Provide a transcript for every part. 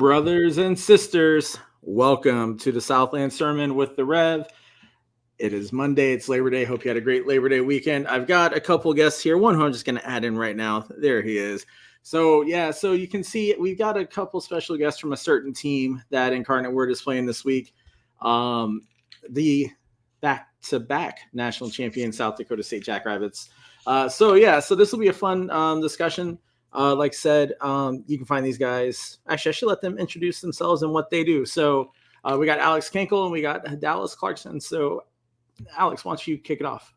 Brothers and sisters, welcome to the Southland Sermon with the Rev. It is Monday. It's Labor Day. Hope you had a great Labor Day weekend. I've got a couple guests here. One who I'm just going to add in right now. There he is. So you can see we've got a couple special guests from a certain team that Incarnate Word is playing this week. The back-to-back national champion South Dakota State Jackrabbits. So this will be a fun discussion. Like I said, you can find these guys. Actually, I should let them introduce themselves and what they do. So we got Alex Kinkle and we got Dallas Clarkson. So Alex, why don't you kick it off?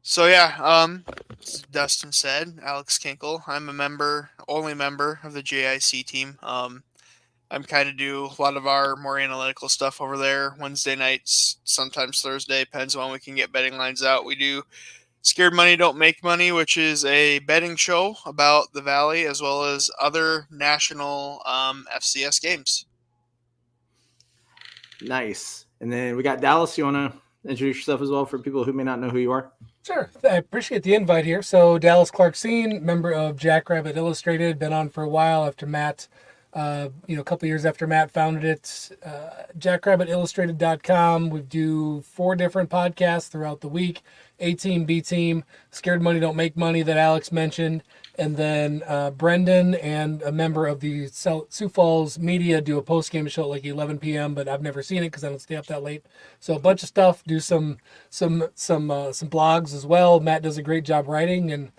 So as Dustin said, Alex Kinkle. I'm only member of the JIC team. I'm kind of do a lot of our more analytical stuff over there Wednesday nights, sometimes Thursday, depends on when we can get betting lines out. We do Scared Money Don't Make Money, which is a betting show about the Valley as well as other national FCS games. Nice. And then we got Dallas. You want to introduce yourself as well for people who may not know who you are? Sure. I appreciate the invite here. So Dallas Clarkson, member of Jackrabbit Illustrated, been on for a while after Matt, a couple years after Matt founded it. JackrabbitIllustrated.com. We do 4 different podcasts throughout the week. A Team, B Team, Scared Money Don't Make Money that Alex mentioned. And then Brendan and a member of the Sioux Falls Media do a post-game show at like 11 p.m., but I've never seen it because I don't stay up that late. So a bunch of stuff, do some blogs as well. Matt does a great job writing, and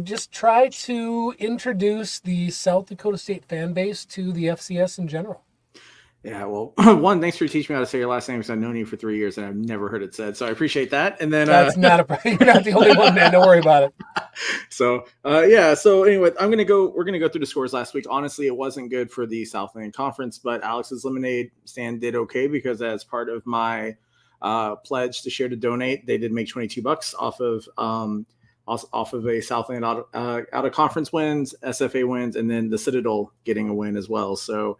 just try to introduce the South Dakota State fan base to the FCS in general. Yeah, well, one, thanks for teaching me how to say your last name because I've known you for 3 years and I've never heard it said. So I appreciate that. And then that's not a problem. You're not the only one, man. Don't worry about it. So anyway, we're gonna go through the scores last week. Honestly, it wasn't good for the Southland Conference, but Alex's Lemonade stand did okay because as part of my pledge to share to donate, they did make $22 off of a Southland out of conference wins, SFA wins, and then the Citadel getting a win as well. So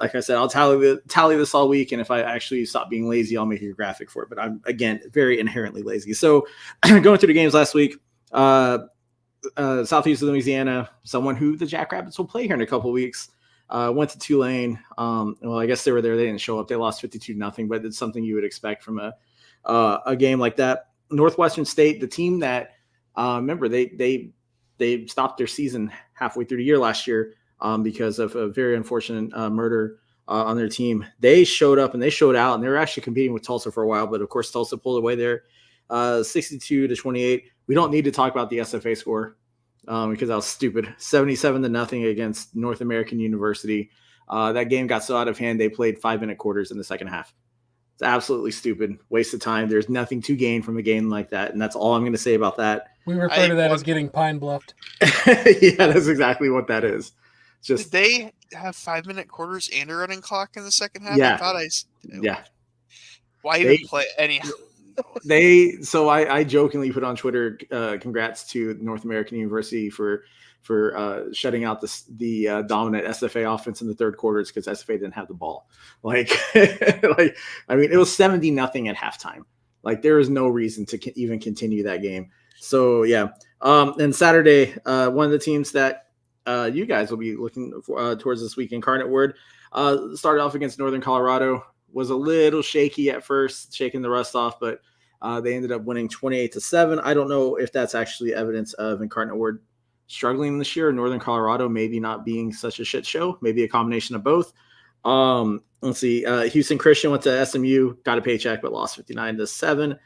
like I said, I'll tally this all week, and if I actually stop being lazy, I'll make a graphic for it. But I'm, again, very inherently lazy. So going through the games last week, Southeast Louisiana, someone who the Jackrabbits will play here in a couple of weeks, went to Tulane. Well, I guess they were there. They didn't show up. They lost 52-0, but it's something you would expect from a game like that. Northwestern State, the team that remember they stopped their season halfway through the year last year. Because of a very unfortunate murder on their team. They showed up and they showed out, and they were actually competing with Tulsa for a while, but of course Tulsa pulled away there 62-28. We don't need to talk about the SFA score because that was stupid. 77-0 against North American University. That game got so out of hand, they played 5-minute quarters in the second half. It's absolutely stupid. Waste of time. There's nothing to gain from a game like that, and that's all I'm going to say about that. We refer to that as getting pine bluffed. Yeah, that's exactly what that is. Did they have 5-minute quarters and a running clock in the second half? Yeah. Why even play anyhow? I jokingly put on Twitter, congrats to North American University for shutting out the dominant SFA offense in the third quarters because SFA didn't have the ball. It was 70-0 at halftime. There is no reason to even continue that game. So yeah. And Saturday, one of the teams that you guys will be looking towards this week, Incarnate Word, started off against Northern Colorado, was a little shaky at first, shaking the rust off, but they ended up winning 28-7. I don't know if that's actually evidence of Incarnate Word struggling this year, or Northern Colorado maybe not being such a shit show, maybe a combination of both. Let's see. Houston Christian went to SMU, got a paycheck, but lost 59-7.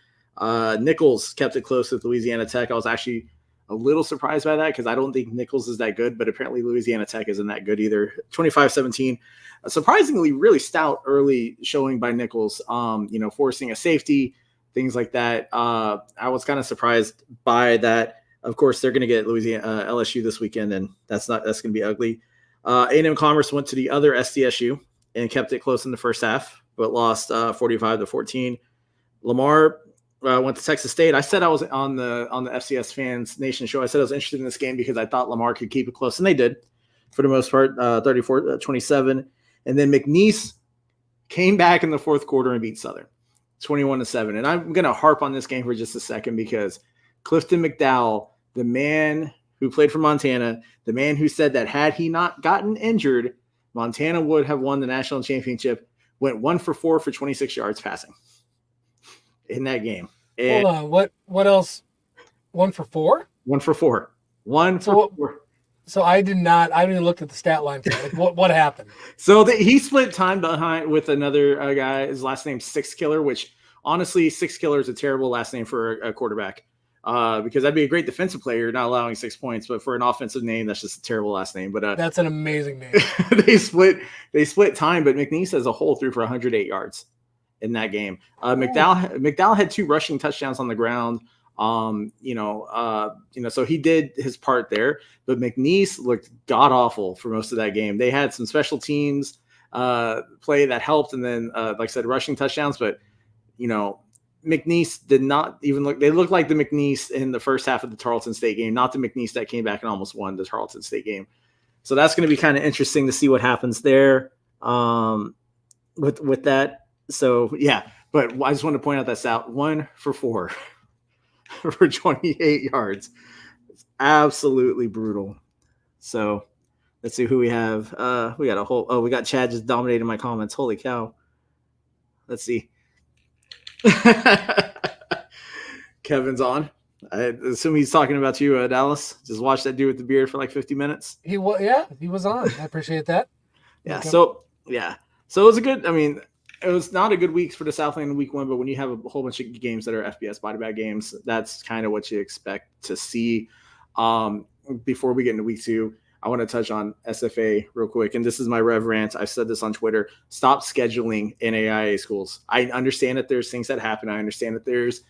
Nichols kept it close with Louisiana Tech. I was actually a little surprised by that because I don't think Nichols is that good, but apparently Louisiana Tech isn't that good either. 25-17, surprisingly really stout early showing by Nichols, forcing a safety, things like that. I was kind of surprised by that. Of course, they're going to get LSU this weekend, and that's going to be ugly. A&M Commerce went to the other SDSU and kept it close in the first half, but lost 45-14. Lamar went to Texas State. I said I was on the FCS Fans Nation show. I said I was interested in this game because I thought Lamar could keep it close, and they did for the most part, 34-27. And then McNeese came back in the fourth quarter and beat Southern, 21-7. And I'm going to harp on this game for just a second because Clifton McDowell, the man who played for Montana, the man who said that had he not gotten injured, Montana would have won the national championship, went 1 for 4 for 26 yards passing in that game. And hold on. What else? 1 for 4? 1 for 4. 1 for 4. So I didn't even look at the stat line for it. Like, what happened? So he split time behind with another guy. His last name's Six Killer, which honestly, Six Killer is a terrible last name for a quarterback. Because that'd be a great defensive player, not allowing 6 points, but for an offensive name, that's just a terrible last name. But that's an amazing name. they split time, but McNeese as a whole threw for 108 yards in that game. McDowell had 2 rushing touchdowns on the ground. So he did his part there, but McNeese looked god awful for most of that game. They had some special teams play that helped, and then like I said, rushing touchdowns, but McNeese did not even look. They looked like the McNeese in the first half of the Tarleton State game, not the McNeese that came back and almost won the Tarleton State game. So that's going to be kind of interesting to see what happens there with that. So yeah, but I just want to point out that stat 1 for 4 for 28 yards. It's absolutely brutal. So let's see who we have. We got Chad just dominating my comments. Holy cow. Let's see. Kevin's on. I assume he's talking about you, Dallas. Just watch that dude with the beard for like 50 minutes. He was on. I appreciate that. Yeah. Okay. So it was it was not a good week for the Southland in week 1, but when you have a whole bunch of games that are FBS body bag games, that's kind of what you expect to see. Before we get into week 2, I want to touch on SFA real quick. And this is my rev rant. I've said this on Twitter. Stop scheduling NAIA schools. I understand that there's things that happen. I understand that there's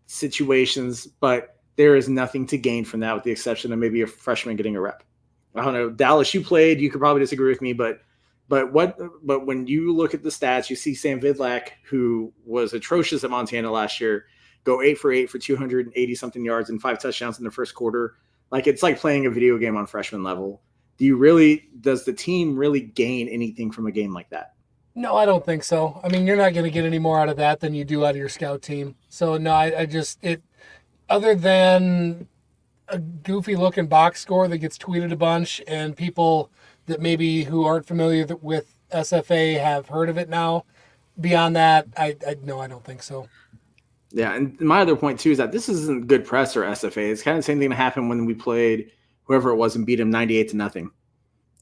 situations, but there is nothing to gain from that with the exception of maybe a freshman getting a rep. I don't know. Dallas, you played. You could probably disagree with me, but when you look at the stats, you see Sam Vidlak, who was atrocious at Montana last year, go 8 for 8 for 280 something yards and 5 touchdowns in the first quarter. Like, it's like playing a video game on freshman level. Does the team really gain anything from a game like that? No, I don't think so. I mean, you're not going to get any more out of that than you do out of your scout team. So no, other than a goofy looking box score that gets tweeted a bunch and people that maybe who aren't familiar with SFA have heard of it now. Beyond that, I don't think so. Yeah, and my other point too is that this isn't good press or SFA. It's kind of the same thing that happened when we played whoever it was and beat them 98-0,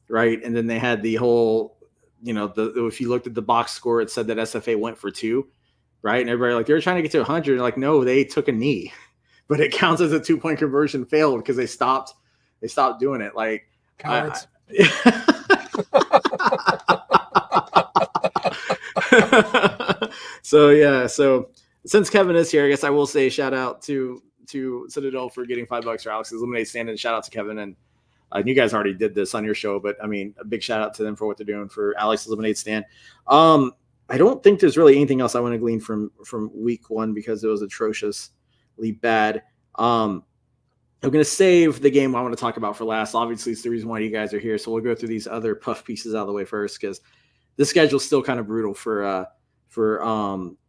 right? And then they had the whole, if you looked at the box score, it said that SFA went for 2, right? And everybody they're trying to get to 100. Like, no, they took a knee, but it counts as a 2-point conversion failed because they stopped doing it. Like, cowards. So since Kevin is here, I guess I will say shout out to Citadel for getting $5 for Alex's Lemonade Stand, and shout out to Kevin. And you guys already did this on your show, but I mean, a big shout out to them for what they're doing for Alex's Lemonade Stand. I don't think there's really anything else I want to glean from week 1 because it was atrociously bad. I'm going to save the game I want to talk about for last. Obviously, it's the reason why you guys are here. So we'll go through these other puff pieces out of the way first because the schedule's still kind of brutal for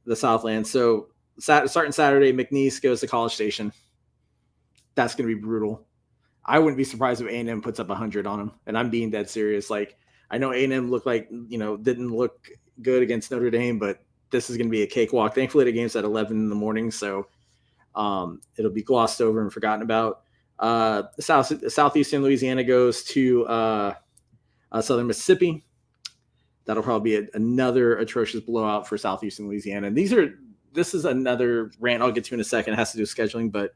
the Southland. So starting Saturday, McNeese goes to College Station. That's going to be brutal. I wouldn't be surprised if A&M puts up 100 on them, and I'm being dead serious. Like, I know A&M looked like, didn't look good against Notre Dame, but this is going to be a cakewalk. Thankfully, the game's at 11 in the morning, so it'll be glossed over and forgotten about. Southeastern Louisiana goes to Southern Mississippi. That'll probably be another atrocious blowout for Southeastern Louisiana. And this is another rant I'll get to in a second. It has to do with scheduling, but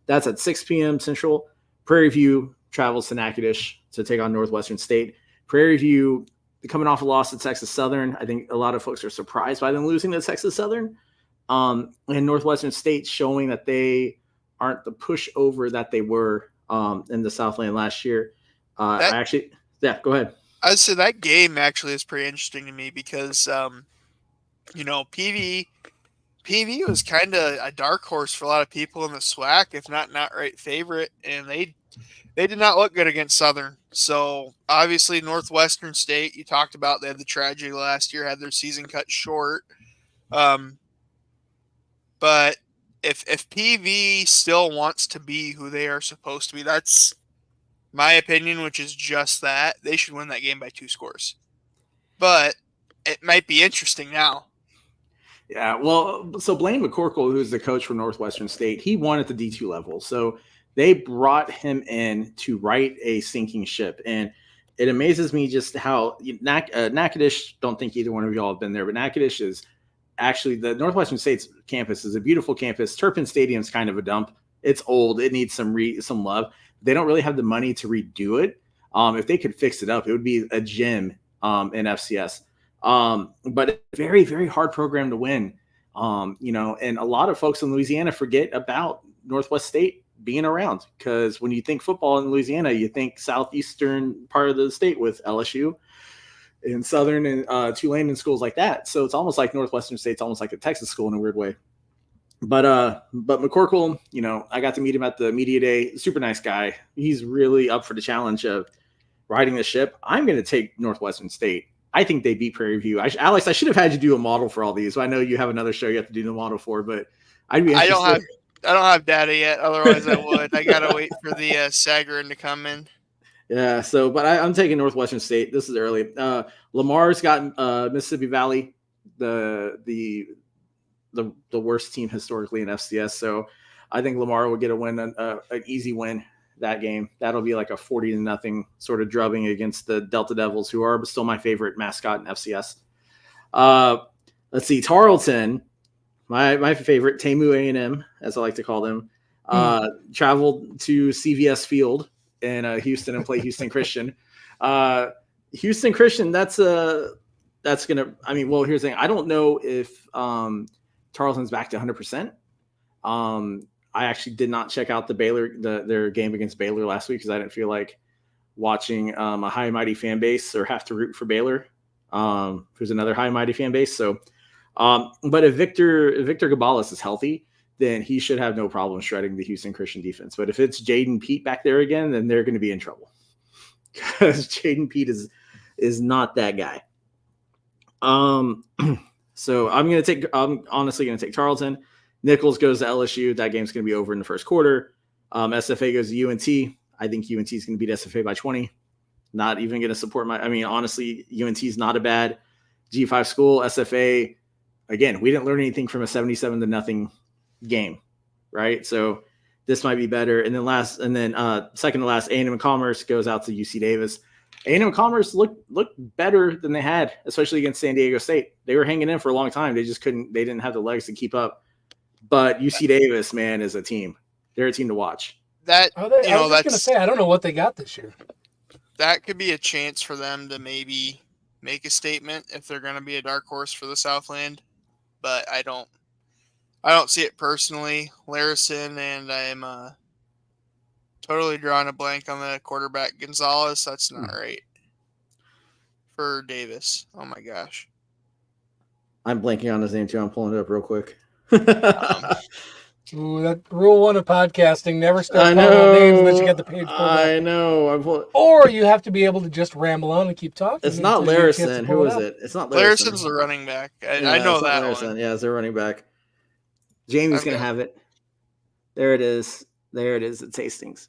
that's at 6 p.m. Central. Prairie View travels to Natchitoches to take on Northwestern State. Prairie View coming off a loss to Texas Southern. I think a lot of folks are surprised by them losing to Texas Southern. And Northwestern State showing that they aren't the pushover that they were in the Southland last year. Go ahead. I'd say that game actually is pretty interesting to me because, PV was kind of a dark horse for a lot of people in the SWAC, if not right favorite, and they did not look good against Southern. So obviously Northwestern State, you talked about, they had the tragedy last year, had their season cut short. But if PV still wants to be who they are supposed to be, that's my opinion, which is just that. They should win that game by 2 scores. But it might be interesting now. Yeah, well, so Blaine McCorkle, who's the coach for Northwestern State, he won at the D2 level. So they brought him in to right a sinking ship. And it amazes me just how Natchitoches, don't think either one of y'all have been there, but Natchitoches is actually the Northwestern State's campus is a beautiful campus. Turpin Stadium's kind of a dump. It's old. It needs some love. They don't really have the money to redo it. If they could fix it up, it would be a gem in FCS. But a very, very hard program to win. And a lot of folks in Louisiana forget about Northwest State being around, because when you think football in Louisiana, you think southeastern part of the state with LSU and Southern and Tulane and schools like that. So it's almost like Northwestern State's almost like a Texas school in a weird way. But McCorkle, I got to meet him at the media day. Super nice guy. He's really up for the challenge of riding the ship. I'm going to take Northwestern State. I think they beat Prairie View. Alex, I should have had you do a model for all these. I know you have another show you have to do the model for, but I'd be interested. I don't have data yet. Otherwise, I would. I gotta wait for the Sagarin to come in. Yeah. So, but I'm taking Northwestern State. This is early. Lamar's got Mississippi Valley, the worst team historically in FCS. So, I think Lamar will get an easy win that game. That'll be like a 40-0 sort of drubbing against the Delta Devils, who are still my favorite mascot in FCS. Let's see, Tarleton. My favorite, Tamu A&M, as I like to call them, traveled to CVS Field in Houston and play Houston Christian. Houston Christian, that's gonna. Here's the thing. I don't know if Tarleton's back to 100%. I actually did not check out their game against Baylor last week because I didn't feel like watching a high and mighty fan base or have to root for Baylor, who's another high and mighty fan base. So. But if Victor Gabalis is healthy, then he should have no problem shredding the Houston Christian defense. But if it's Jaden Pete back there again, then they're going to be in trouble, because Jaden Pete is not that guy. So I'm honestly going to take Tarleton. Nichols goes to LSU. That game's going to be over in the first quarter. SFA goes to UNT. I think UNT is going to beat SFA by 20. Not even going to support honestly, UNT is not a bad G5 school. SFA, again, we didn't learn anything from a 77-0 game, right? So this might be better. And then second to last, A&M Commerce goes out to UC Davis. A&M Commerce looked better than they had, especially against San Diego State. They were hanging in for a long time. They didn't have the legs to keep up. But UC Davis, man, is a team. They're a team to watch. I was just going to say, I don't know what they got this year. That could be a chance for them to maybe make a statement if they're going to be a dark horse for the Southland. But I don't see it personally. Larison, and I'm totally drawing a blank on the quarterback Gonzalez. That's not right for Davis. Oh my gosh, I'm blanking on his name too. I'm pulling it up real quick. Ooh, that rule 1 of podcasting: never start calling out names unless you get the page pulled up. I know. Or you have to be able to just ramble on and keep talking. It's not Larison. Who is it? It's not Larison. Larison's the running back. I know that one. Yeah, it's a running back. Jamie's going to have it. There it is. It's Hastings.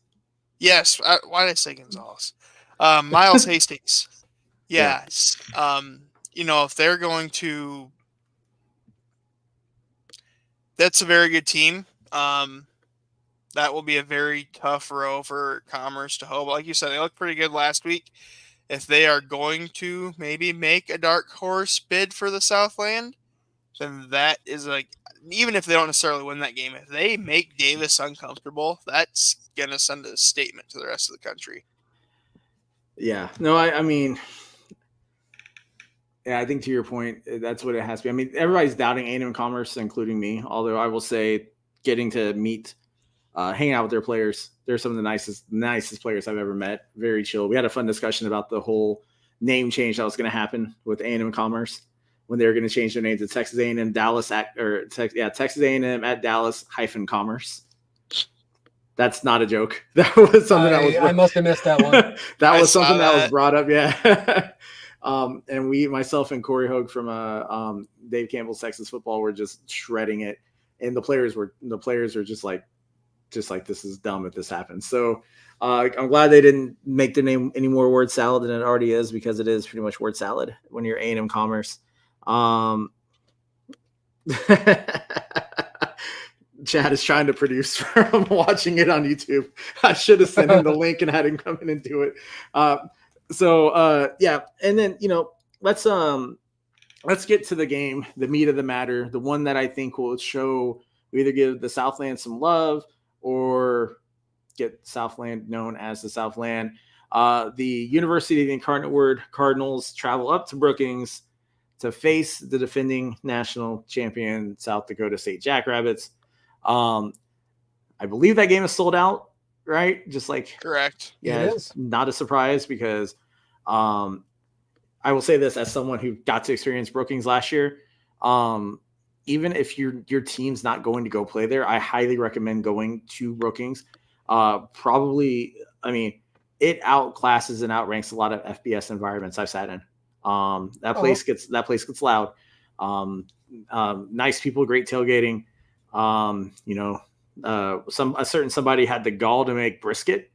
Yes. Why did I say Gonzalez? Miles Hastings. Yes. If they're going to, that's a very good team. That will be a very tough row for Commerce to hold. But like you said, they looked pretty good last week. If they are going to maybe make a dark horse bid for the Southland, then that is even if they don't necessarily win that game, if they make Davis uncomfortable, that's going to send a statement to the rest of the country. Yeah. No, I think to your point, that's what it has to be. Everybody's doubting A&M Commerce, including me, although I will say getting to meet, hang out with their players, they're some of the nicest players I've ever met. Very chill. We had a fun discussion about the whole name change that was going to happen with A&M Commerce when they were going to change their name to Texas A&M Texas A&M at Dallas -Commerce. That's not a joke. That was something I must have missed that one. That was something that was brought up. Yeah. And myself and Corey Hogue from Dave Campbell's Texas Football were just shredding it. and the players are just like this is dumb if this happens. So I'm glad they didn't make the name any more word salad than it already is, because it is pretty much word salad when you're A&M Commerce. Chad is trying to produce from watching it on YouTube. I should have sent him the link and had him come in and do it. Yeah, and then let's get to the game, the meat of the matter, the one that I think will show we either give the Southland some love or get Southland known as the Southland. The University of the Incarnate Word Cardinals travel up to Brookings to face the defending national champion South Dakota State Jackrabbits. I believe that game is sold out, right? Just like correct. Yeah, it's not a surprise, because I will say this as someone who got to experience Brookings last year. Even if your team's not going to go play there, I highly recommend going to Brookings. Probably, I mean, it outclasses and outranks a lot of FBS environments I've sat in. That place gets loud. Nice people, great tailgating. A certain somebody had the gall to make brisket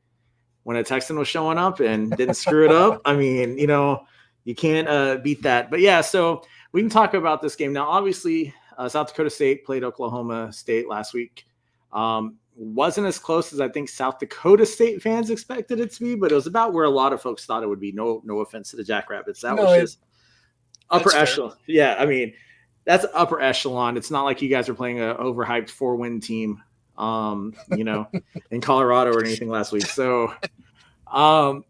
when a Texan was showing up and didn't screw it up. I mean, you can't beat that. But yeah, so we can talk about this game now. Obviously, South Dakota State played Oklahoma State last week. Wasn't as close as I think South Dakota State fans expected it to be, but it was about where a lot of folks thought it would be. No offense to the Jackrabbits. That was just upper echelon. Yeah, I mean, that's upper echelon. It's not like you guys are playing an overhyped 4-win team, in Colorado or anything last week. So, to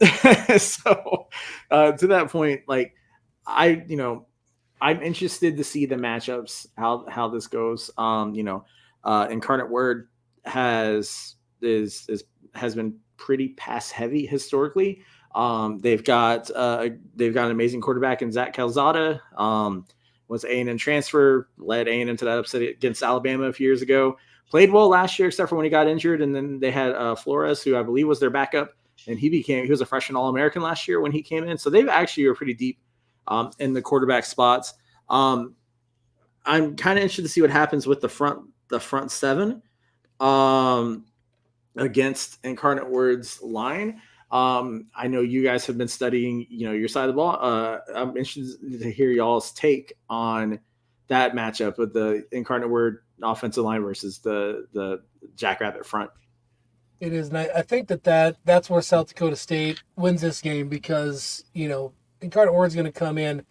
that point, like I'm interested to see the matchups, how this goes. Incarnate Word has been pretty pass heavy historically. They've got an amazing quarterback in Zach Calzada. Was A&M transfer, led A&M to that upset against Alabama a few years ago. Played well last year, except for when he got injured. And then they had Flores, who I believe was their backup, and he was a freshman All-American last year when he came in. So they've actually are pretty deep in the quarterback spots. I'm kind of interested to see what happens with the front seven against Incarnate Word's line. I know you guys have been studying, your side of the ball. I'm interested to hear y'all's take on that matchup with the Incarnate Word offensive line versus the Jackrabbit front. It is, and I think that's where South Dakota State wins this game, because Incarnate Word's going to come in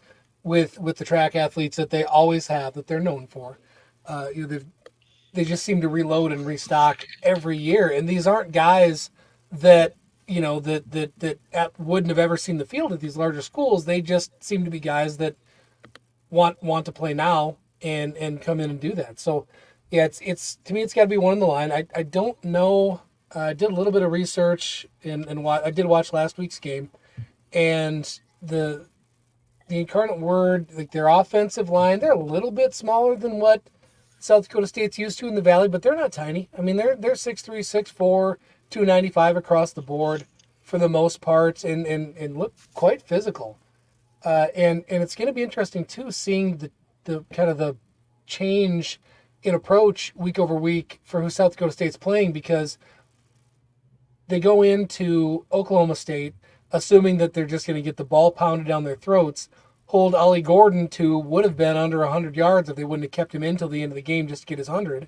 with the track athletes that they always have, that they're known for. They just seem to reload and restock every year, and these aren't guys that that wouldn't have ever seen the field at these larger schools. They just seem to be guys that want to play now and come in and do that. So yeah, it's to me, it's got to be one on the line. I don't know. I did a little bit of research and I did watch last week's game, and the Incarnate Word, like their offensive line, they're a little bit smaller than what South Dakota State's used to in the Valley, but they're not tiny. I mean, they're 6'3", 6'4", 295 across the board for the most part, and look quite physical. And it's going to be interesting too, seeing the kind of the change in approach week over week for who South Dakota State's playing, because they go into Oklahoma State assuming that they're just going to get the ball pounded down their throats, hold Ollie Gordon to would have been under 100 yards if they wouldn't have kept him in till the end of the game just to get his 100.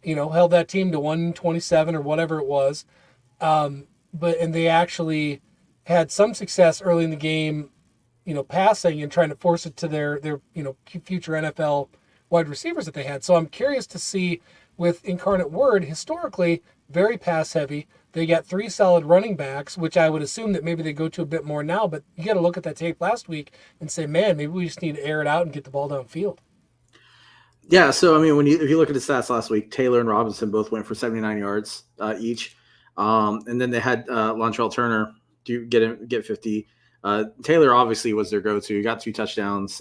Held that team to 127 or whatever it was. And they actually had some success early in the game, passing and trying to force it to their future NFL wide receivers that they had. So I'm curious to see with Incarnate Word, historically very pass heavy. They got 3 solid running backs, which I would assume that maybe they go to a bit more now, but you got to look at that tape last week and say, man, maybe we just need to air it out and get the ball downfield. Yeah, so I mean, if you look at the stats last week, Taylor and Robinson both went for 79 yards each, and then they had Lontrell Turner get 50. Taylor obviously was their go-to. He got 2 touchdowns.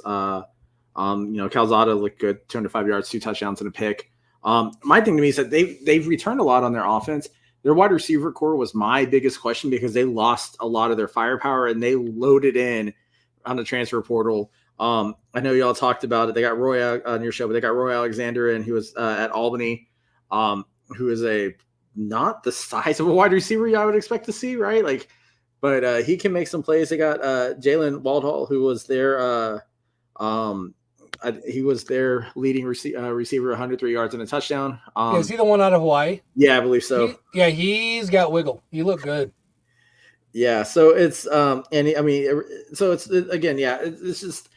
Calzada looked good, 205 yards, 2 touchdowns and a pick. My thing to me is that they've returned a lot on their offense. Their wide receiver core was my biggest question because they lost a lot of their firepower and they loaded in on the transfer portal I know y'all talked about it. They got Roy on your show, but they got Roy Alexander in, who was at Albany, who is not the size of a wide receiver I would expect to see, right? Like, but he can make some plays. They got Jalen Waldhall, who was their he was their leading receiver, 103 yards and a touchdown. Is he the one out of Hawaii? Yeah, I believe so. He's got wiggle. He looked good. Yeah, so it's so it's again, yeah, it's just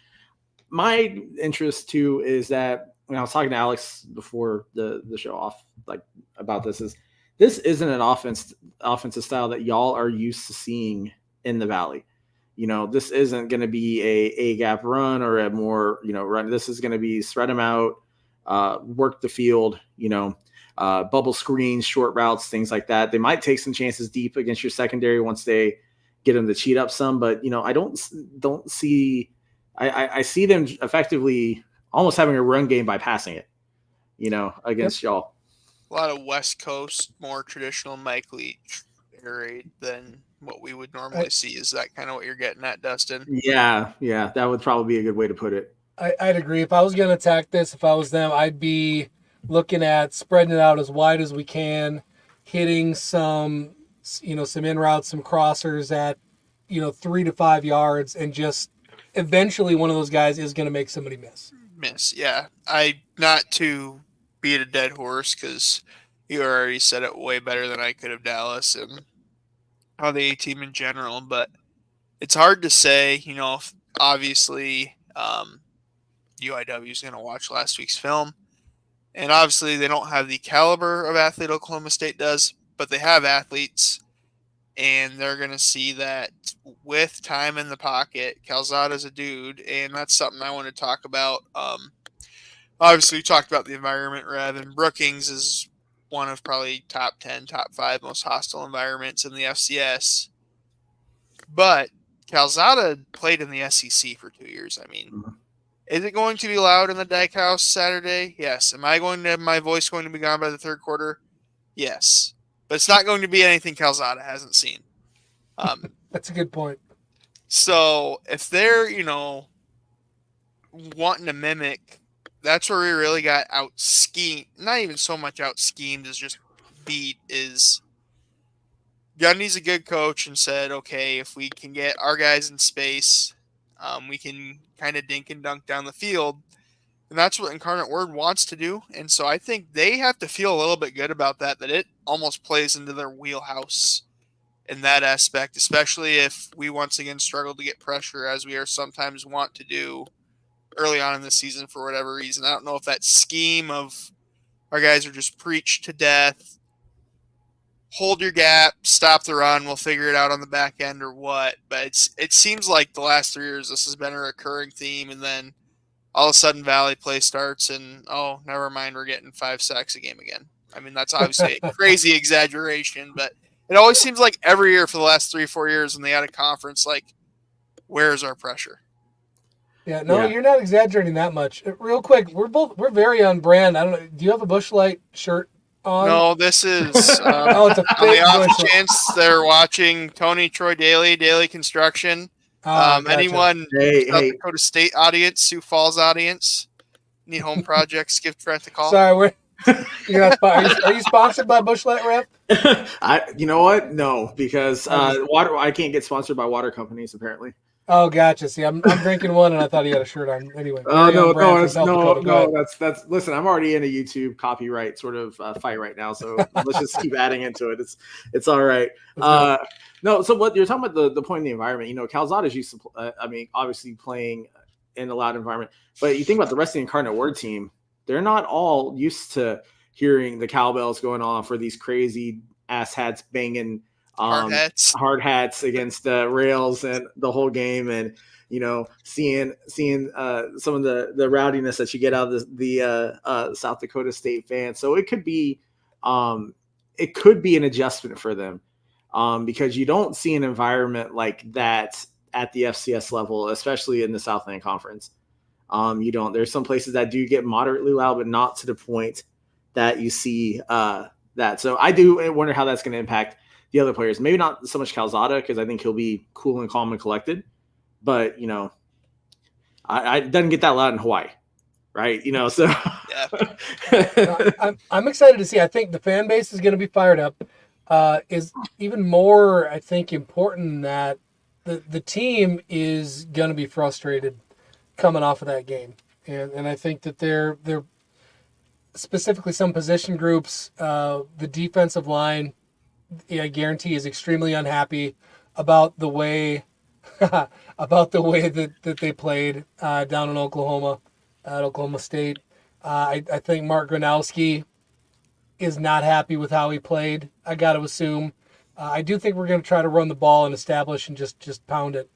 my interest too is that when I was talking to Alex before the show off, like about this isn't an offensive style that y'all are used to seeing in the Valley. This isn't going to be a gap run or a more, run. This is going to be spread them out, work the field, bubble screens, short routes, things like that. They might take some chances deep against your secondary once they get them to cheat up some, but I don't see. I see them effectively almost having a run game by passing it, against y'all. A lot of West Coast, more traditional Mike Leach air raid than what we would normally see. Is that kind of what you're getting at, Dustin? Yeah, that would probably be a good way to put it. I'd agree. If I was going to attack this, if I was them, I'd be looking at spreading it out as wide as we can, hitting some in routes, some crossers at 3 to 5 yards, and just eventually one of those guys is going to make somebody miss. Yeah. Not to beat a dead horse, because you already said it way better than I could have, Dallas, and how the A team in general, but it's hard to say, obviously UIW is going to watch last week's film, and obviously they don't have the caliber of athlete Oklahoma State does, but they have athletes, and they're going to see that with time in the pocket, Calzada's a dude, and that's something I want to talk about. Obviously, we talked about the environment, Rev, and Brookings is one of probably top 10, top 5 most hostile environments in the FCS. But Calzada played in the SEC for 2 years. I mean, is it going to be loud in the Dyke House Saturday? Yes. Am I going to have my voice going to be gone by the third quarter? Yes. But it's not going to be anything Calzada hasn't seen. That's a good point. So if they're, wanting to mimic, that's where we really got out-schemed. Not even so much out-schemed as just beat is Gundy's a good coach and said, okay, if we can get our guys in space, we can kind of dink and dunk down the field. And that's what Incarnate Word wants to do. And so I think they have to feel a little bit good about that it almost plays into their wheelhouse in that aspect, especially if we once again struggle to get pressure as we are sometimes want to do early on in the season for whatever reason. I don't know if that scheme of our guys are just preached to death, hold your gap, stop the run, we'll figure it out on the back end or what. But it seems like the last 3 years this has been a recurring theme, and then all of a sudden Valley play starts and, oh, never mind, we're getting 5 sacks a game again. I mean, that's obviously a crazy exaggeration, but it always seems like every year for the last 3-4 years when they had a conference, like, where's our pressure? Yeah, You're not exaggerating that much. Real quick, we're very on brand. I don't know. Do you have a Busch Light shirt on? No, this is it's a on the off Busch Light. chance they're watching Tony Troy Daily Construction. Gotcha. Anyone South Dakota State audience, Sioux Falls audience, need home projects, give Trent a call. Sorry, are you sponsored by Busch Light, Rev? You know what? No, because I can't get sponsored by water companies apparently. Oh, gotcha. See, I'm drinking one, and I thought he had a shirt on. Anyway. No. That's. Listen, I'm already in a YouTube copyright sort of fight right now, so let's just keep adding into it. It's all right. No, so what you're talking about the point in the environment. Calzada's used to. Obviously playing in a loud environment, but you think about the rest of the Incarnate Word team. They're not all used to hearing the cowbells going on for these crazy ass hats banging. Hard hats against rails and the whole game, and seeing some of the rowdiness that you get out of the South Dakota State fans. So it could be an adjustment for them because you don't see an environment like that at the FCS level, especially in the Southland Conference. You don't. There's some places that do get moderately loud, but not to the point that you see that. So I do wonder how that's going to impact the other players. Maybe not so much Calzada, because I think he'll be cool and calm and collected. But, I doesn't get that loud in Hawaii, right? So I'm excited to see. I think the fan base is going to be fired up. Is even more, I think, important than that the team is going to be frustrated coming off of that game, and I think that they're specifically some position groups, the defensive line, I guarantee, is extremely unhappy about the way that they played down in Oklahoma, at Oklahoma State. I think Mark Gronowski is not happy with how he played. I got to assume. I do think we're going to try to run the ball and establish and just pound it.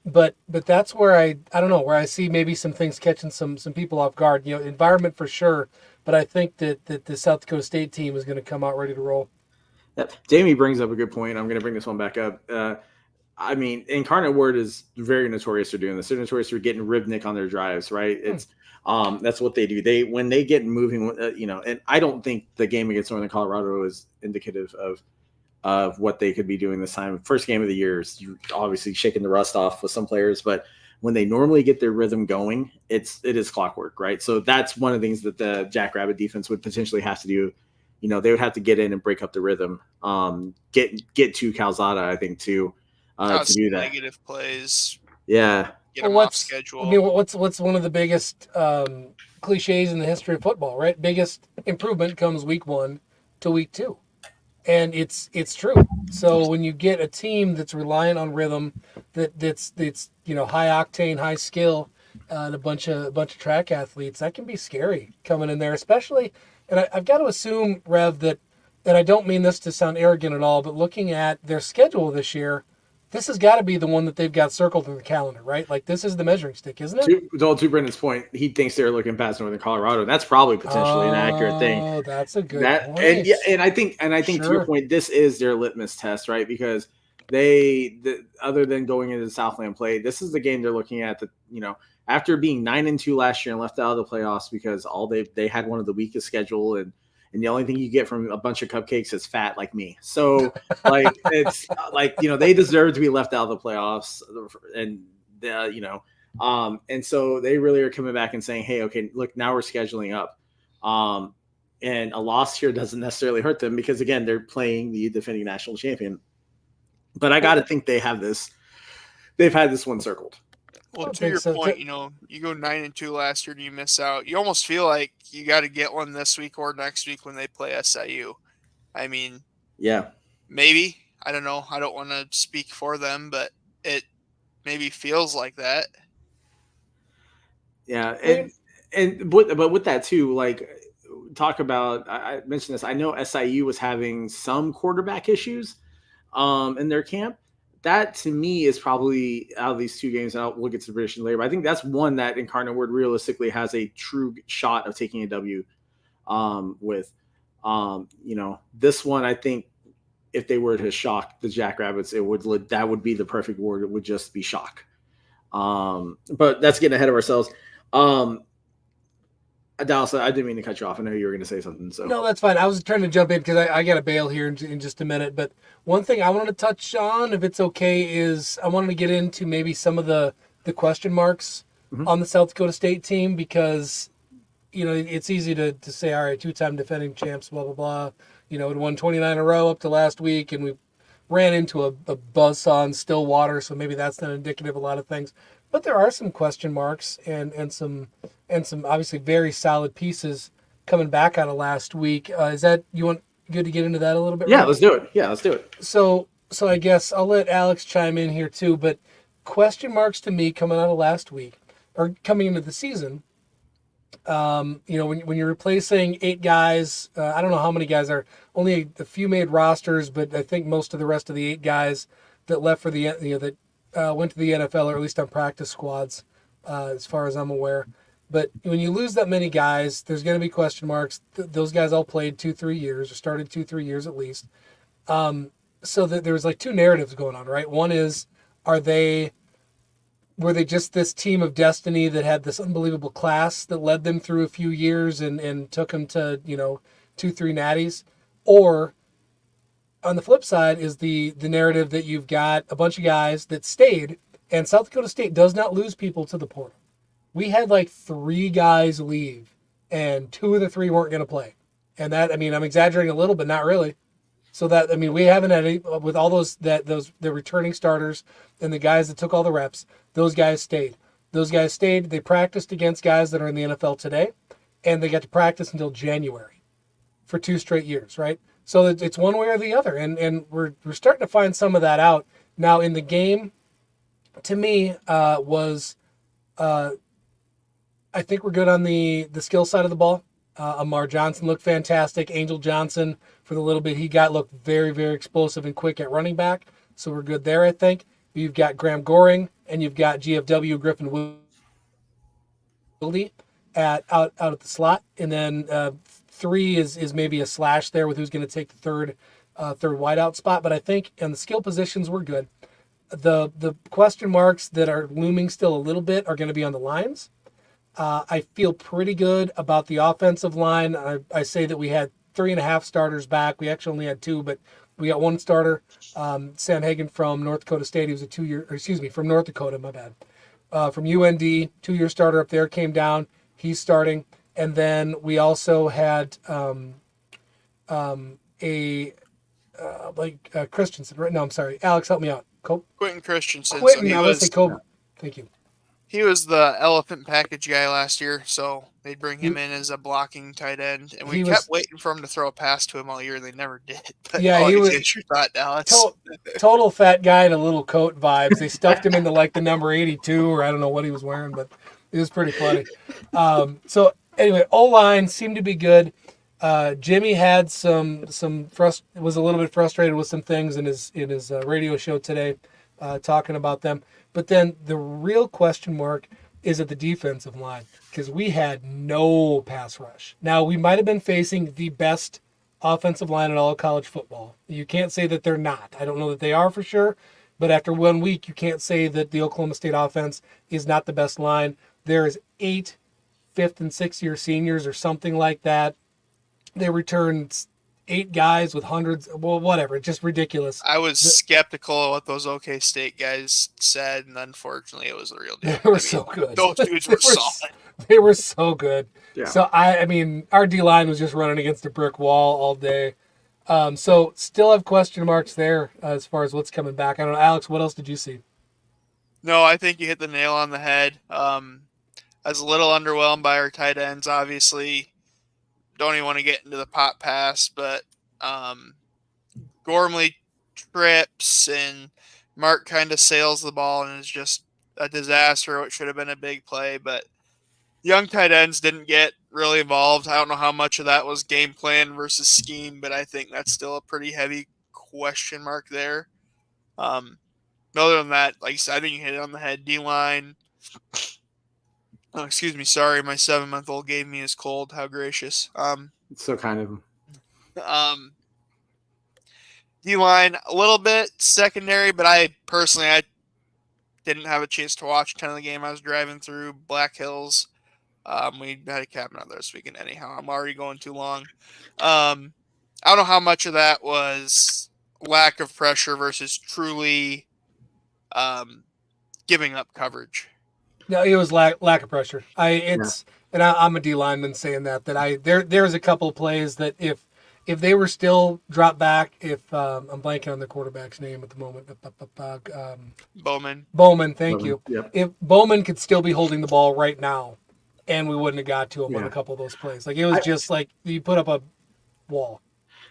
But that's where I don't know, where I see maybe some things catching some people off guard. Environment for sure. But I think that the South Dakota State team is going to come out ready to roll. Jamie brings up a good point. I'm going to bring this one back up. I mean, Incarnate Word is very notorious for doing this. They're notorious for getting Ribnick on their drives, right? It's that's what they do. When they get moving, and I don't think the game against Northern Colorado is indicative of what they could be doing this time. First game of the year is obviously shaking the rust off with some players, but when they normally get their rhythm going, it is clockwork, right? So that's one of the things that the Jackrabbit defense would potentially have to do. They would have to get in and break up the rhythm. Get to Calzada, I think, too, to do that. Negative plays. Yeah. Get them off schedule. I mean, what's one of the biggest cliches in the history of football, right? Biggest improvement comes week 1 to week 2. And it's true. So when you get a team that's reliant on rhythm, that's high octane, high skill, and a bunch of track athletes, that can be scary coming in there, especially. And I've got to assume, Rev, that I don't mean this to sound arrogant at all, but looking at their schedule this year, this has got to be the one that they've got circled in the calendar, right? Like, this is the measuring stick, isn't it? To Brendan's point, he thinks they're looking past Northern Colorado. That's probably potentially an accurate thing. Oh, that's a good point. And I think sure. To your point, this is their litmus test, right? Because other than going into the Southland play, this is the game they're looking at. After being 9-2 last year and left out of the playoffs because they had one of the weakest schedule and the only thing you get from a bunch of cupcakes is fat like me. So it's they deserve to be left out of the playoffs and and so they really are coming back and saying, hey, okay, look, now we're scheduling up. And a loss here doesn't necessarily hurt them because again, they're playing the defending national champion. But I got to think they've had this one circled. Well, to your point, you go 9-2 last year and you miss out. You almost feel like you got to get one this week or next week when they play SIU. I mean, yeah, maybe. I don't know. I don't want to speak for them, but it maybe feels like that. Yeah, but with that too, talk about. I mentioned this. I know SIU was having some quarterback issues, in their camp. That to me is probably out of these two games. And we'll get to the British later, but I think that's one that Incarnate Word realistically has a true shot of taking a W. With, this one, I think if they were to shock the Jackrabbits, that would be the perfect word. It would just be shock. But that's getting ahead of ourselves. Dallas, I didn't mean to cut you off. I know you were going to say something. So no, that's fine. I was trying to jump in because I got to bail here in just a minute. But one thing I wanted to touch on, if it's okay, is I wanted to get into maybe some of the question marks on the South Dakota State team because, it's easy to say, all right, 2-time defending champs, blah, blah, blah. It won 29 in a row up to last week, and we ran into a buzzsaw in Stillwater, so maybe that's not indicative of a lot of things. But there are some question marks and some obviously very solid pieces coming back out of last week. Is that good to get into that a little bit? Yeah, let's do it. So I guess I'll let Alex chime in here too. But question marks to me coming out of last week or coming into the season. When you're replacing 8 guys, I don't know how many guys are. Only a few made rosters, but I think most of the rest of the 8 guys that left for that went to the NFL, or at least on practice squads, as far as I'm aware. But when you lose that many guys, there's going to be question marks. Those guys all played 2-3 years, or started 2-3 years at least. So that there was 2 narratives going on, right? One is, were they just this team of destiny that had this unbelievable class that led them through a few years and took them to 2-3 natties? Or on the flip side is the narrative that you've got a bunch of guys that stayed, and South Dakota State does not lose people to the portal. we had like 3 guys leave, and 2 of the 3 weren't going to play. And that, I mean, I'm exaggerating a little, but not really. So that, I mean, we haven't had any, with all the returning starters and the guys that took all the reps, those guys stayed. They practiced against guys that are in the NFL today, and they got to practice until January for 2 straight years, right? So it's one way or the other, and we're starting to find some of that out. Now in the game, to me, was I think we're good on the skill side of the ball. Amar Johnson looked fantastic. Angel Johnson, for the little bit he got, looked very, very explosive and quick at running back. So we're good there, I think. You've got Graham Goring, and you've got GFW Griffin Wilde out at the slot. And then 3 is maybe a slash there with who's going to take the third wideout spot. But I think in the skill positions, we're good. The question marks that are looming still a little bit are going to be on the lines. I feel pretty good about the offensive line. I say that we had 3.5 starters back. We actually only had 2, but we got 1 starter. Sam Hagen from North Dakota State. He was from North Dakota, my bad. From UND, 2-year starter up there, came down. He's starting. And then we also had Christensen, right? No, I'm sorry. Alex, help me out. Quentin Christensen. Quentin, I was say Kobe. Thank you. He was the elephant package guy last year, so they'd bring him in as a blocking tight end, and we kept waiting for him to throw a pass to him all year. They never did. But yeah, he was your thought, Dallas. Total fat guy in a little coat vibes. They stuffed him into like the number 82, or I don't know what he was wearing, but it was pretty funny. So anyway, O-line seemed to be good. Jimmy had was a little bit frustrated with some things in his radio show today, talking about them. But then the real question mark is at the defensive line, because we had no pass rush. Now, we might have been facing the best offensive line in all of college football. You can't say that they're not. I don't know that they are for sure, but after 1 week, you can't say that the Oklahoma State offense is not the best line. There is 8 5th and 6th year seniors or something like that. They returned 8 guys with hundreds. Well, whatever. It's just ridiculous. I was skeptical of what those OK State guys said, and unfortunately, it was the real deal. They were so good. Those dudes were solid. They were so good. Yeah. So, I mean, our D-line was just running against a brick wall all day. So, still have question marks there as far as what's coming back. I don't know. Alex, what else did you see? No, I think you hit the nail on the head. I was a little underwhelmed by our tight ends, obviously. Don't even want to get into the pop pass, but Gormley trips and Mark kind of sails the ball and is just a disaster. It should have been a big play, but young tight ends didn't get really involved. I don't know how much of that was game plan versus scheme, but I think that's still a pretty heavy question mark there. Other than that, like I said, I think you hit it on the head. D-line. Oh, excuse me. Sorry, my 7-month-old gave me his cold. How gracious. It's so kind of him. D-line, a little bit secondary, but I didn't have a chance to watch a ton of the game. I was driving through Black Hills. We had a cabin out there this weekend anyhow. I'm already going too long. I don't know how much of that was lack of pressure versus truly giving up coverage. No, it was lack of pressure. And I'm a D lineman saying that there's a couple of plays that if they were still dropped back, if I'm blanking on the quarterback's name at the moment, Bowman, thank you. Yep. If Bowman could still be holding the ball right now, and we wouldn't have got to him on a couple of those plays, like it was just like you put up a wall.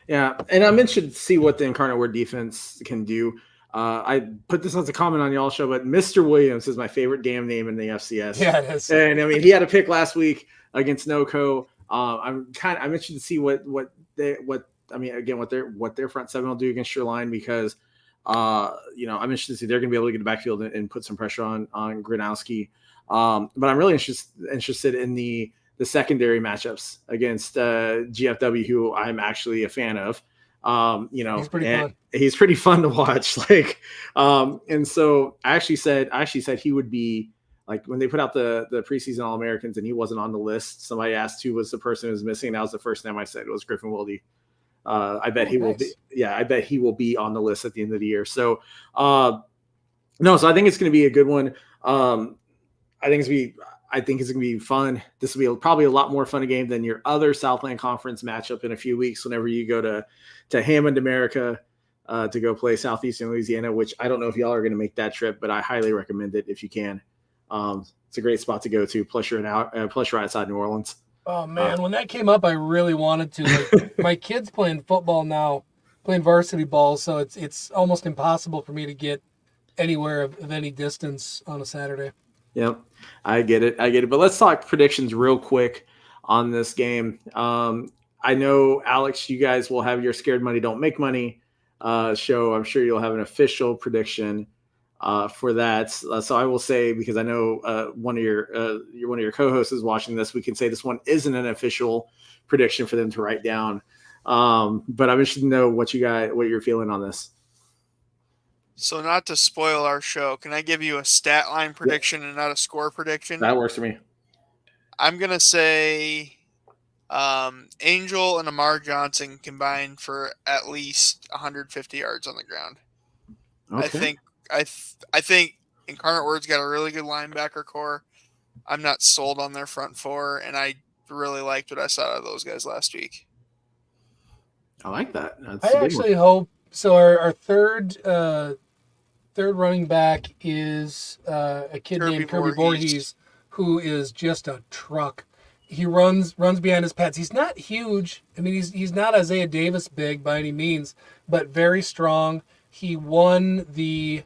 Yeah, and I'm interested to see what the Incarnate Word defense can do. I put this as a comment on y'all's show, but Mr. Williams is my favorite damn name in the FCS. Yeah, it is. And I mean, he had a pick last week against NoCo. I'm interested to see what their front seven will do against your line, because I'm interested to see they're going to be able to get the backfield and put some pressure on Gronowski. But I'm really interested in the secondary matchups against GFW, who I'm actually a fan of. He's pretty fun. He's pretty fun to watch. And so I actually said he would be, like, when they put out the preseason All-Americans and he wasn't on the list, somebody asked who was the person who was missing. That was the first name I said. It was Griffin Wilde. I bet will be. Yeah, I bet he will be on the list at the end of the year. So, so I think it's going to be a good one. I I think it's going to be fun. This will be probably a lot more fun a game than your other Southland Conference matchup in a few weeks whenever you go to Hammond, America, to go play Southeastern Louisiana, which I don't know if y'all are going to make that trip, but I highly recommend it if you can. It's a great spot to go to. Plus you're outside New Orleans. Oh man, when that came up, I really wanted to. Like, my kid's playing football now, playing varsity ball, so it's almost impossible for me to get anywhere of any distance on a Saturday. Yep, I get it. But let's talk predictions real quick on this game. I know, Alex, you guys will have your Scared Money Don't Make Money show. I'm sure you'll have an official prediction for that. So I will say, because I know one of your co-hosts is watching this, we can say this one isn't an official prediction for them to write down. But I'm interested to know what you're feeling on this. So not to spoil our show, can I give you a stat line prediction and not a score prediction? That works for me. I'm going to say Angel and Amar Johnson combined for at least 150 yards on the ground. Okay. I think Incarnate Word's got a really good linebacker core. I'm not sold on their front four, and I really liked what I saw out of those guys last week. I like that. I actually hope so. Our third running back is a kid named Kirby Voorhees, who is just a truck. He runs behind his pads. He's not huge. I mean, he's not Isaiah Davis big by any means, but very strong. He won the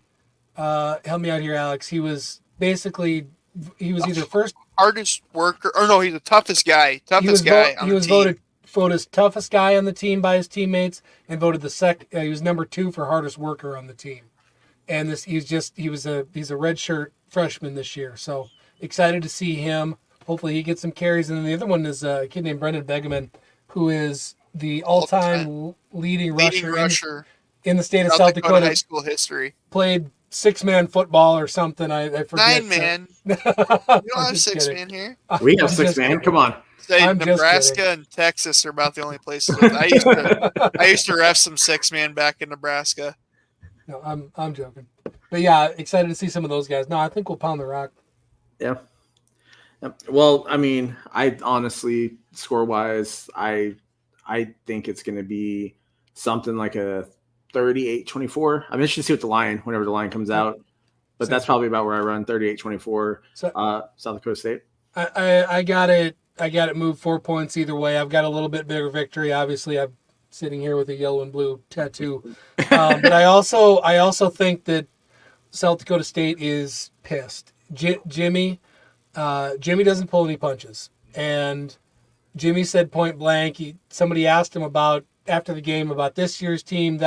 help me out here, Alex. He was either first hardest worker, or no, he's the toughest guy. He was voted toughest guy on the team by his teammates, and voted he was number 2 for hardest worker on the team. And he's a redshirt freshman this year, so excited to see him. Hopefully he gets some carries. And then the other one is a kid named Brendan Begeman, who is the all-time leading rusher in the state of South Dakota. High school history. Played 6-man football or something. I forget. 9-man. You don't have 6-man here. We have 6-man. Come on. Nebraska and Texas are about the only places. I used to ref some 6-man back in Nebraska. No, I'm joking. But yeah, excited to see some of those guys. No, I think we'll pound the rock. Yeah. Well, I mean, I honestly, score-wise, I think it's going to be something like a 38-24. I'm interested to see whenever the line comes out. But that's probably about where I run, 38-24, South Dakota State. I got it moved 4 points either way. I've got a little bit bigger victory. Obviously, I'm sitting here with a yellow and blue tattoo. But I also think that South Dakota State is pissed. Jimmy doesn't pull any punches. And Jimmy said point blank, somebody asked him after the game about this year's team,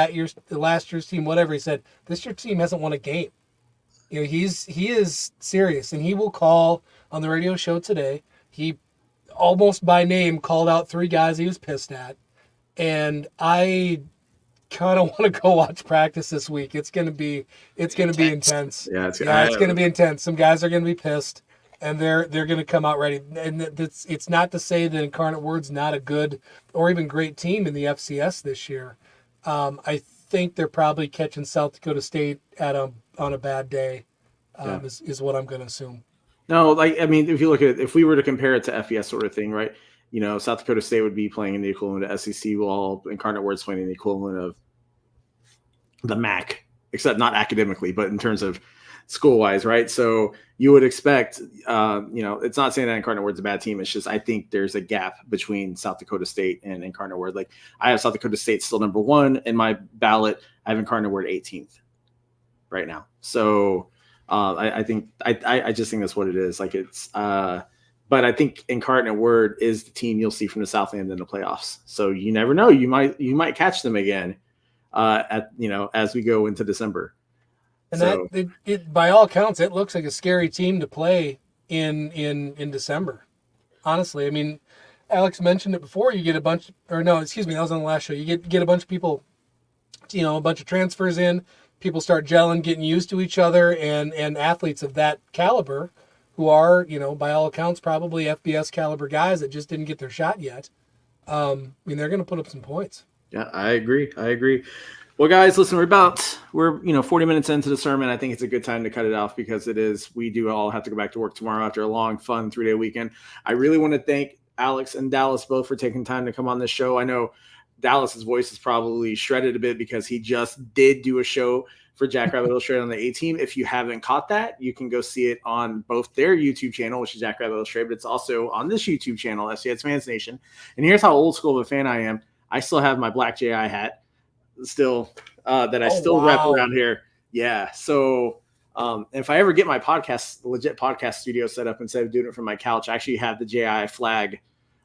last year's team, whatever. He said, this year's team hasn't won a game. You know, he is serious, and he will call on the radio show today. He almost by name called out 3 guys he was pissed at. And I kind of want to go watch practice this week. It's going to be intense. Yeah, it's going to be intense. Some guys are going to be pissed, and they're going to come out ready. And it's not to say that Incarnate Word's not a good or even great team in the FCS this year. I think they're probably catching South Dakota State on a bad day, is what I'm going to assume. No, if we were to compare it to FBS sort of thing, right? You know, South Dakota State would be playing in the equivalent of SEC, while Incarnate Word's playing in the equivalent of the MAC, except not academically, but in terms of school-wise, right? So you would expect, it's not saying that Incarnate Word's a bad team. It's just I think there's a gap between South Dakota State and Incarnate Word. Like, I have South Dakota State still number 1 in my ballot. I have Incarnate Word 18th right now. So I just think that's what it is. Like, it's but I think Incarnate Word is the team you'll see from the Southland in the playoffs. So you never know. You might catch them again as we go into December. And that by all accounts, it looks like a scary team to play in December. Honestly, I mean, Alex mentioned it before. You get that was on the last show. You get a bunch of people, a bunch of transfers in. People start gelling, getting used to each other, and athletes of that caliber, who are, by all accounts, probably FBS caliber guys that just didn't get their shot yet. They're going to put up some points. Yeah, I agree. Well, guys, listen, we're 40 minutes into the sermon. I think it's a good time to cut it off because we do all have to go back to work tomorrow after a long, fun 3-day weekend. I really want to thank Alex and Dallas both for taking time to come on this show. I know Dallas's voice is probably shredded a bit because he just did do a show for Jackrabbit Illustrated on the A Team. If you haven't caught that, you can go see it on both their YouTube channel, which is Jackrabbit Illustrated, but it's also on this YouTube channel, FCS Fans Nation. And here's how old school of a fan I am. I still have my Black JI hat still that I still rep around here. Yeah. So if I ever get my legit podcast studio set up instead of doing it from my couch, I actually have the JI flag,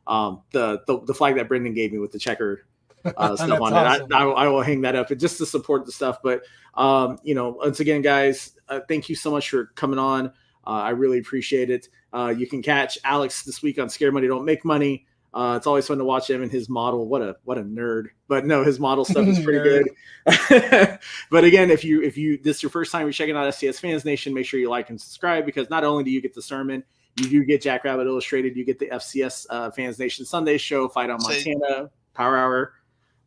the flag that Brendan gave me with the checker stuff on awesome. It. I will hang that up just to support the stuff. But once again, guys, thank you so much for coming on. I really appreciate it. You can catch Alex this week on Scared Money Don't Make Money. It's always fun to watch him and his model. What a nerd! But no, his model stuff is pretty good. But again, if this is your first time you're checking out SCS Fans Nation, make sure you like and subscribe because not only do you get the sermon, you do get Jackrabbit Illustrated, you get the FCS Fans Nation Sunday show, Fight on Montana, Power Hour.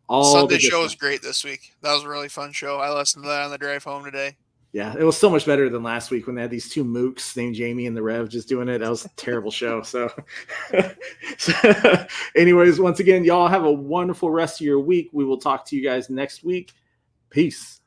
Sunday show was great this week. That was a really fun show. I listened to that on the drive home today. Yeah, it was so much better than last week when they had these two mooks named Jamie and the Rev just doing it. That was a terrible show. So anyways, once again, y'all have a wonderful rest of your week. We will talk to you guys next week. Peace.